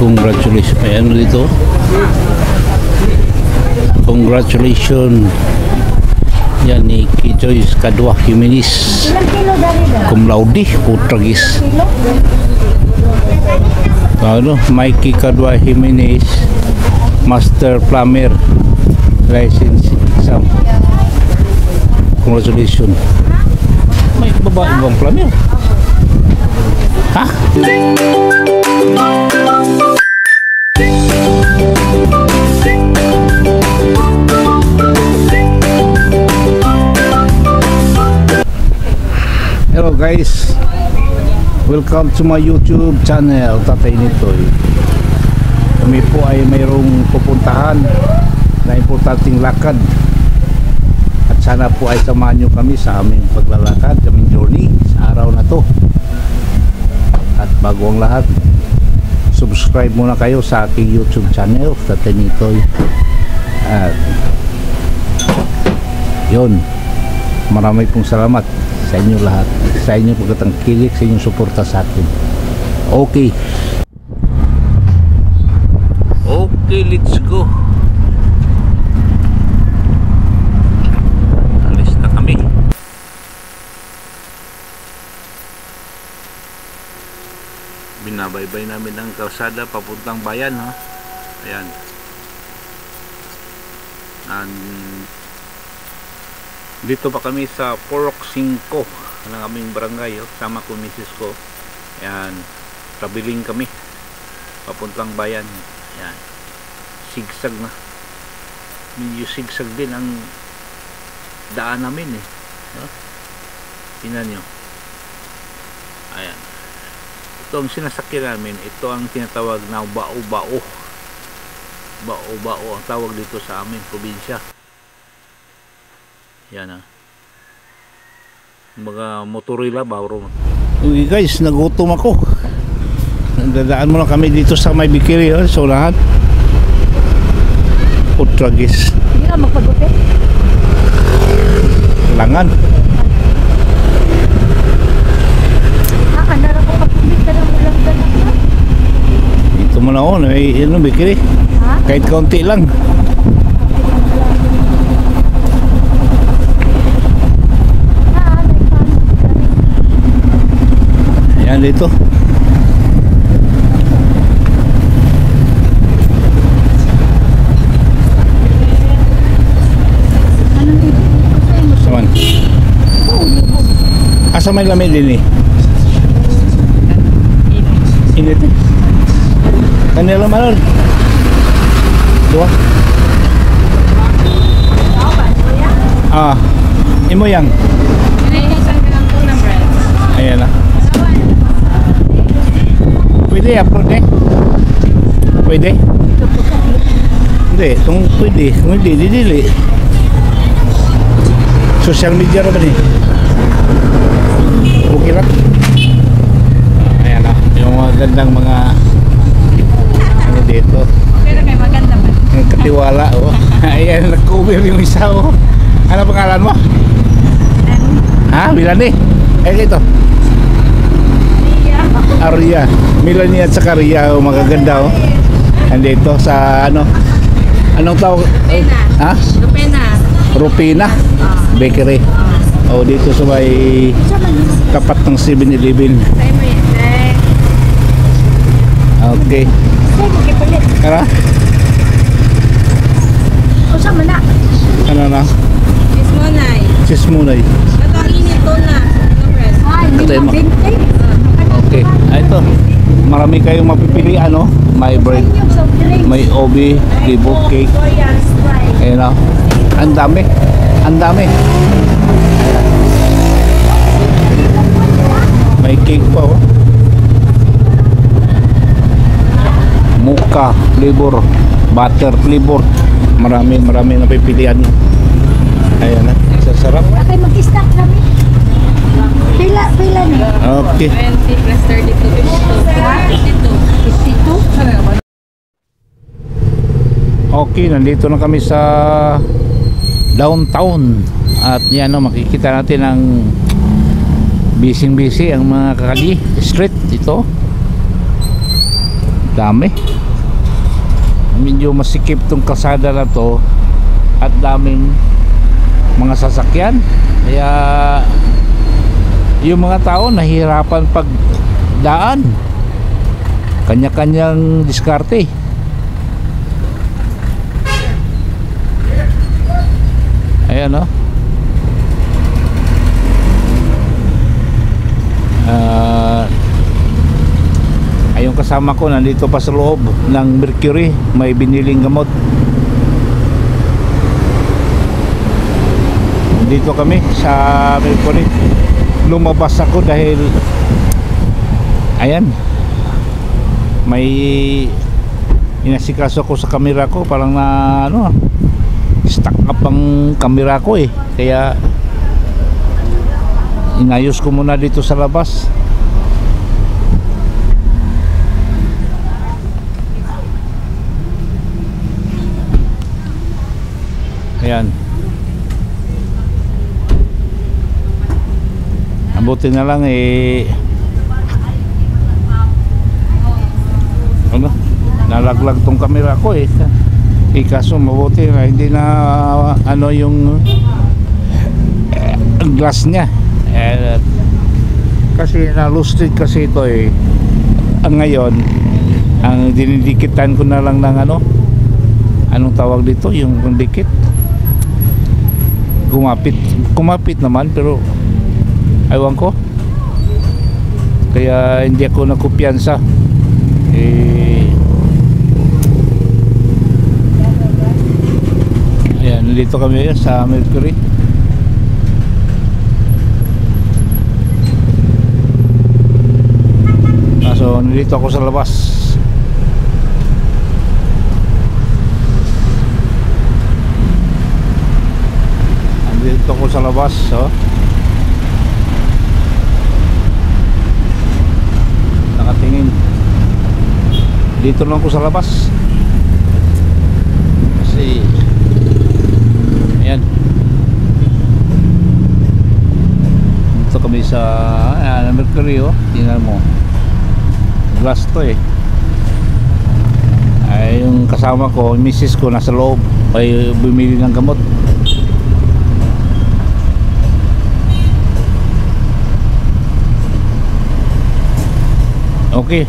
Congratulations. May ano dito? Congratulations. Yan ni Joyce Kadwa Jimenez. Cum laude, Putragis. Ano? Mikey Kadwa Jimenez, Master Plumber, License Exam. Congratulations. May babae bang plumber? Ha? Hello guys, welcome to my YouTube channel, Tatay Nitoy. Kami po ay mayroong pupuntahan na importanteng lakad at sana po ay samahan nyo kami sa aming paglalakad, aming journey sa araw na to. At bago ang lahat, subscribe muna kayo sa aking YouTube channel, Tatay Nitoy. At yun, marami pong salamat sa inyo lahat, sa inyong pagkatangkilik, sa inyong suporta sa akin. Okay, let's go. Alis na kami. Binabaybay namin ang kalsada papuntang bayan, ha. Ayan. Dito pa kami sa Porok 5 ng aming barangay, sama ko misis ko. Ayan, traveling kami papuntang bayan. Ayan, sigsag na, medyo sigsag din ang daan namin tingnan nyo. Ayan, ito ang sinasakyan namin. Ito ang tinatawag na bao-bao. Bao-bao ang tawag dito sa aming probinsya. Yan, mga motorila bawro. Okay guys, nagutom ako. Dadaan muna kami dito sa may bikiri, so lahat Putragis. Hindi ka magpagupit? Langan. Nara ko kapagupit ka ng ulang ganap na. Dito muna ako, may bikiri. Kahit kaunti lang. Ayan dito. Saman. Asa may lamig din Init kanila manon. Dua. Imo yang. Ayan na. Pwede upload Pwede? Hindi, kung pwede. Kung hindi, didili. Social media na ba okay lang. Ayan na, yung mga gandang mga ano dito. Pero may maganda ba? Yung katiwala, Ayan, nag-cover yung isa, Ano pangalan mo? Ha? Milani? Ito. Arya, Melanie at saka Ria, magaganda andito sa anong tawag? Rupena. Ha? Rupena. Rupena Bakery. Dito sa may tapat ng 7-Eleven. Okay. Kara? Usa man na. Ano na? Sismonay. Sismonay. Ito ang init na. Ito mo. Okay, ito. Marami kayong mapipili, may bread, may obi, libo, cake. Ayan ang dami. Ang dami. May cake pa, Mocha flavor, butter flavor. Marami napipilian. Ayan na, sasarap. Okay, mag-stack kami. Pila na. Okay. 20 plus 32. 52. 52? Okay, nandito na kami sa downtown. At yan, no, makikita natin ang busy ang mga kakali street dito. Dami. Medyo masikip tong kalsada na to at daming mga sasakyan. Kaya yung mga tao nahihirapan pagdaan. Kanya-kanyang diskarte. Ayan, no? Ayong kasama ko nandito pa sa loob ng Mercury, may biniling gamot. Dito kami sa Mercury. Lumabas ako dahil ayan, may inasikaso ko sa kamera ko, parang na ano, stuck up ang kamera ko eh. Kaya inayos ko muna dito sa labas. Ayan. Abuti na lang eh, ano, nalaglag tong kamera ko eh. Kaso mabuti na hindi na ano yung glass niya. Kasi na-lusted kasi ito eh. Ngayon ang dinidikitan ko na lang ng ano, anong tawag dito, yung dikit. Kumapit naman pero aywan ko, kaya hindi ako nakupiyansa eh. Ayan, dito kami sa Mercury. So nandito ako sa labas. Nandito ako sa labas, oh. Nakatingin. Dito lang ako sa labas. Kasi ayan, dito kami sa Mercury, oh. Tingnan mo, glass to eh. Ay, yung kasama ko, yung misis ko nasa loob ay bumili ng gamot. Okay,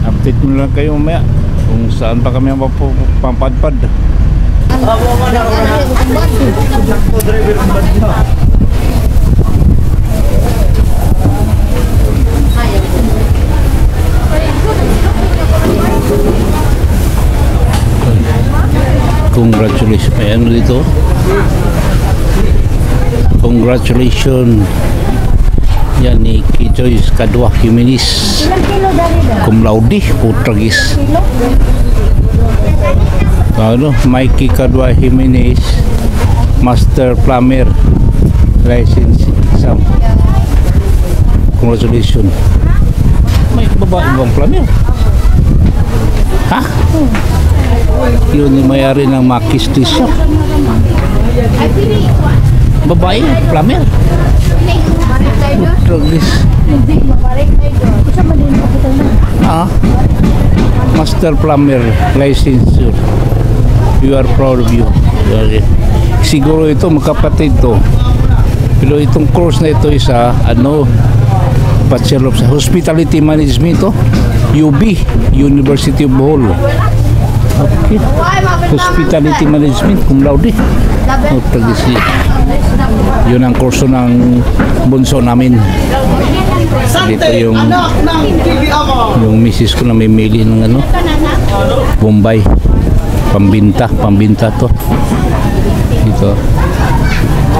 update mo lang kayo mamaya kung saan pa kami mapapadpad. Congratulations. May ano dito? Congratulations. Yan ni Joyce Kadwa Jimenez, cum laude, Portugis. Ano, Mikey Kadwa Jimenez, Master Plumber, license exam. Congratulations. May babae bang plumber? Ha? Yun yung mayari ng Makis Shop. Babae, plumber. Portugis. Master Plumber licensure. You are proud of you. Okay. Siguro ito magkapatid to. Pero itong course na ito isa ano, Bachelor of Hospitality Management to. UB, University of Bohol. Okay. Hospitality Management, cum laude. Portugis. Yun ang kurso ng bunso namin. Dito yung misis ko na may mili ng ano, Bombay, pambinta to. Dito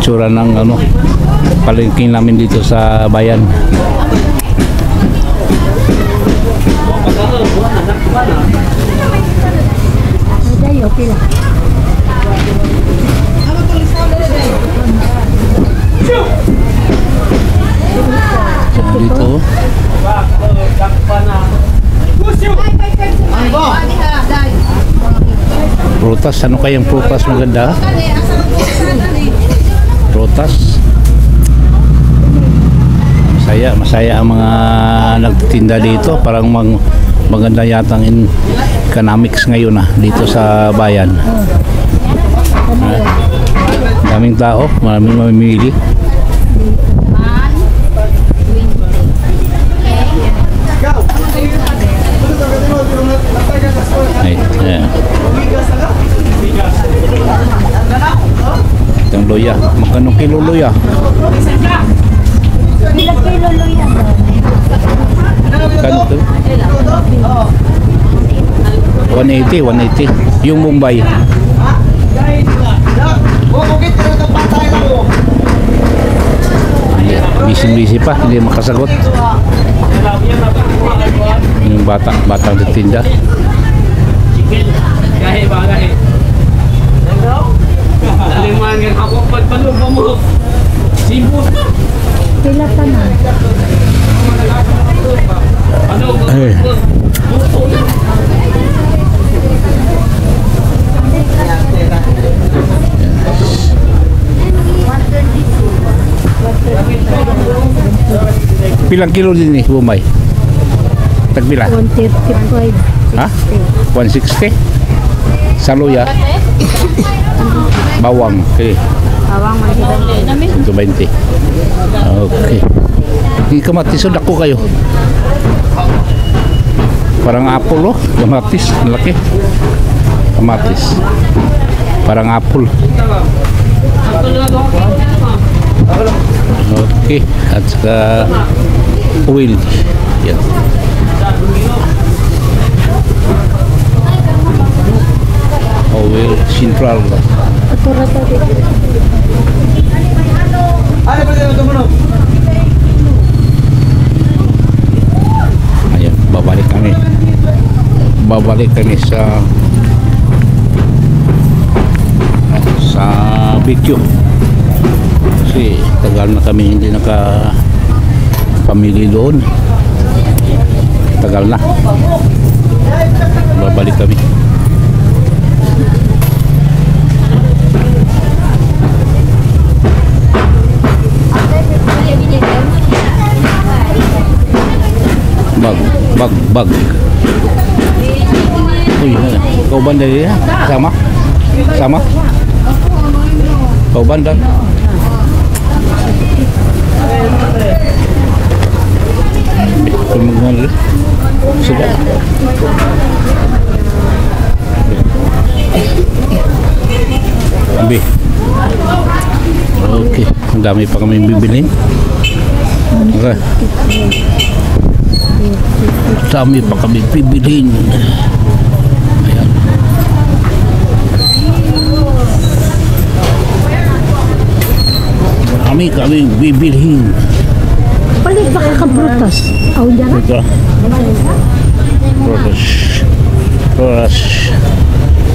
tsura ng ano, palengke namin dito sa bayan. Dito prutas. Ano kayang prutas maganda? Prutas. Masaya ang mga nagtitinda dito. Parang maganda yata ang economics ngayon dito sa bayan. Daming tao, maraming mamimili. Itong luya. Magkano kilo luya? Ilang kilo luya? Magkano ito? 180. Yung Mumbai. Busy pa, hindi makasagot. Yung batang titinda. Alimangan ako pagpalubo mo. Sibot. Pila pa na. Eh. Pilang kilo din Bumay? Tagpila? 135. Ha? 160? Sa luya? Bawang. Okay. Bawang man 120. Okay. Di kamatis, ako kayo. Parang apple kamatis, laki. Kamatis. Parang apple. Okay, at saka oil. Yan. Oil Central. Ayan, babalik kami sa BQ. Kasi tagal na kami hindi pamili doon. Tagal na. Babalik kami. Bag. Uy, kau ban dari sama? Kau ban dan kemudian sudah ambil. Oke, dami pa kami bibili. Okay. Dami pa kami bibilhin. Ayan. Kami bibilhin. Palit ba ka prutas? Aw dyan? Ito. Prutas.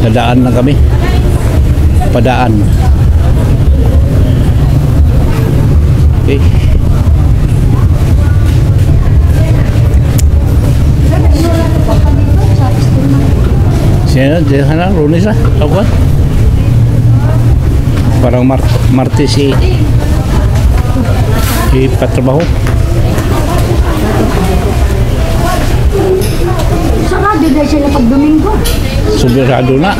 Nadaan na kami. Padaan. Okay. Sana Runis apa? Parang Martes patrabaho. Sarado na sila pag Domingo. Sobrado na.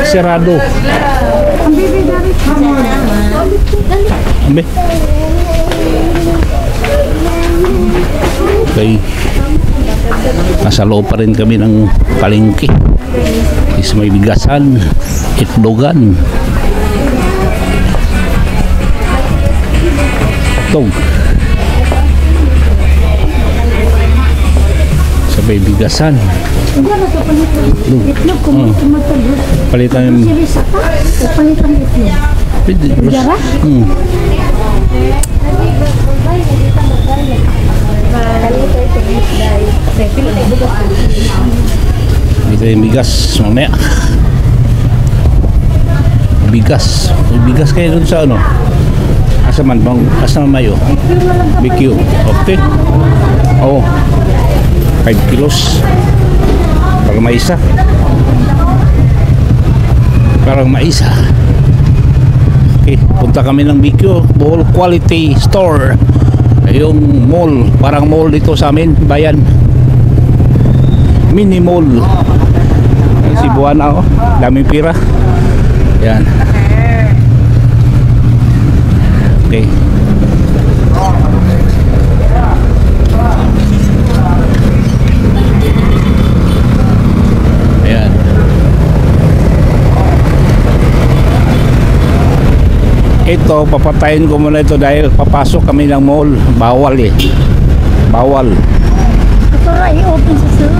Serado. Ang bibi dari. Ambil. Okay. Nasa loob pa rin kami ng palengke. Is may bigasan, itlogan, tog. Sabay bigasan. Itlog kung matulog. Palitan yung Sirisa ka? Palitan itlog. Jara? Ito yung bigas mamaya. Bigas kayo dun sa ano? Asa man mayo? BQ. Okay. Oo. 5 kilos. Para may isa. Parang mais ha. Okay, punta kami ng BQ Bohol Quality Store. Yung mall, parang mall dito sa amin, bayan. Mini mall. Cebuana, oh. Daming pira. Yan. Okay. Ayan. Ito, papatayin ko muna ito dahil papasok kami ng mall. Bawal eh. Bawal. Ito ra i-open sa sir.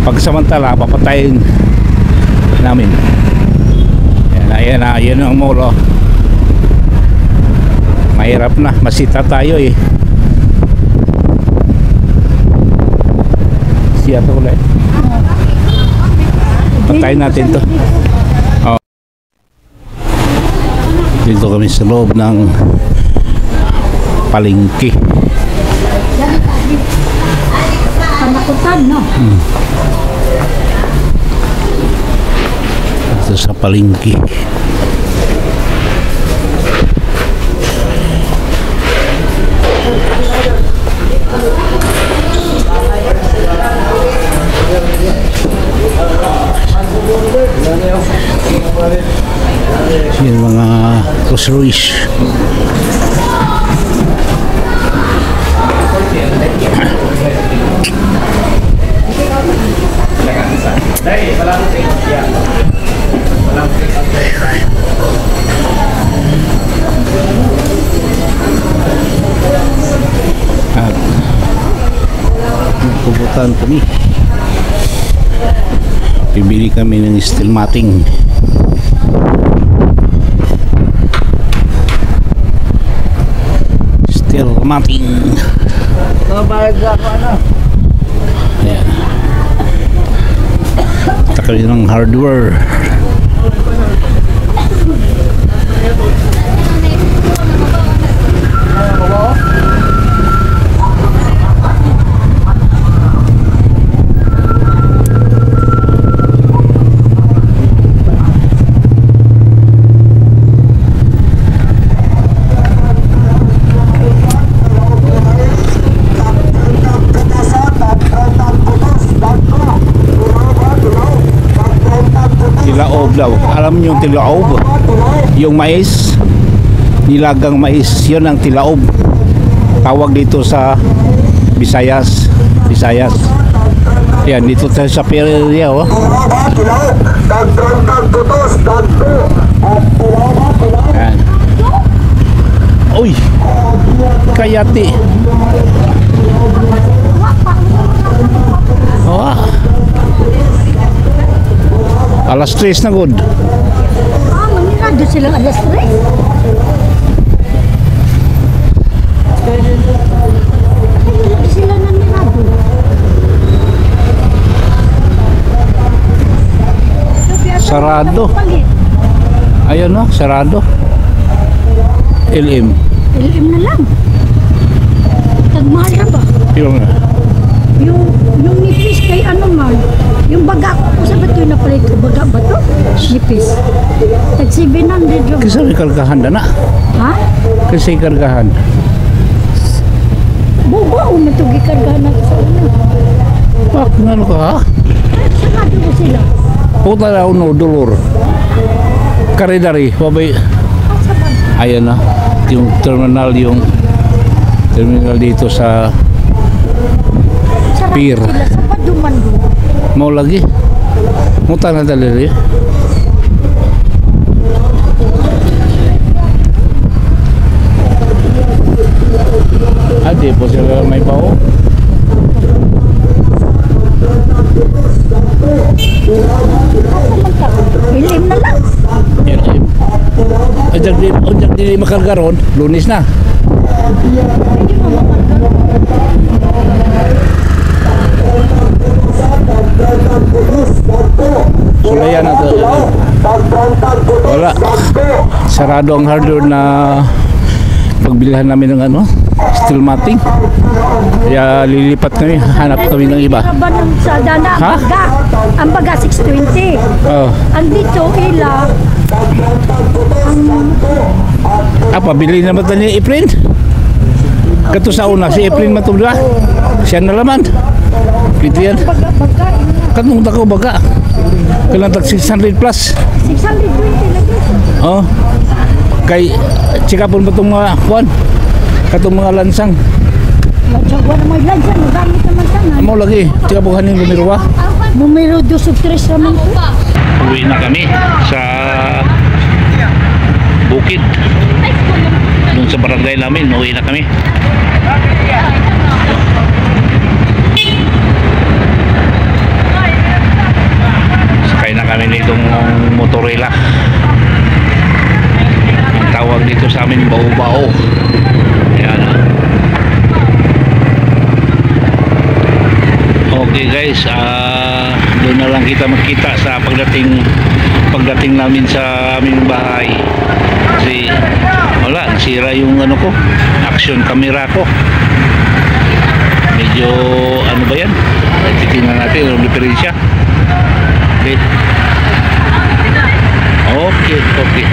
Pagsamantala, papatayin namin. Ayan na, ayan ang mall, oh. Mahirap na, masita tayo eh. Siya to ulit. Patayin natin to. Oh. Dito kami sa loob ng palengke. Panakutan, no? Ito sa palengke. Yan mga groceries. At pupuntahan kami. Bibili kami ng steel matting. Steel matting. Ayan. Takali ng hardware. Tilaob daw. Alam niyo yung tilaob? Yung mais, nilagang mais, yun ang tilaob. Tawag dito sa Visayas. Visayas. Yan, dito tayo sa Pereira, oh. Yan. Uy! Kayati. Oh. Alas 3 na good. Manilado silang alas 3. Sila nanilado. Sarado. Ayun no, sarado. LM. LM na lang. Tagmahal na ba? Yung Yung nipis kay ano man, yung baga ko sa bato na pala ito, baga ba to? Nipis. Tag 700 lang. kasi kargahan na na. Ha? Kasi kargahan. Bugo o matugi kargahan natin sa una. Pak, ano ka ha? Sarado ko sila. Puta na no, dolor. Karidari, babay. Ayan na. Yung terminal dito sa Sarado Pier. sila sa paduman doon. Mau lagi. Muta na daliri. Ade po sila may bao. LM na lang. LM. Ajak di makargaron, Lunes na. Sulayan na to. Wala. Sarado ang hardware na pagbilhan namin ng ano, steel matting. Kaya lilipat kami, hanap kami ng iba. Ba ng sa dana, Ha? ang baga 620. Oh. Ang dito, ila, Pabili naman tayo ni Efren. Kato sa una, si Efren matula. Siya na laman. Pwede yan. baga, Kanong tako baga. Kailan tag 600 plus. 620 lagi. Oh. Kay chikapon ba itong mga kuwan? Katong mga lansang. Matsagwa na may lansa, nagamit naman sana. Amo lagi, chikapon kanin lumirwa. Numero 2 o 3 naman po. Uwi na kami sa bukid. Doon sa barangay namin, uwi na kami. Sakay na kami nitong motorila. Ang tawag dito sa amin, bao-bao. Ayan. Okay guys, doon na lang kita magkita sa pagdating namin sa aming bahay. Kasi wala, nasira yung ano ko, action camera ko. Medyo ano ba yan? Titingnan natin ang diferensya. Okay. Okay.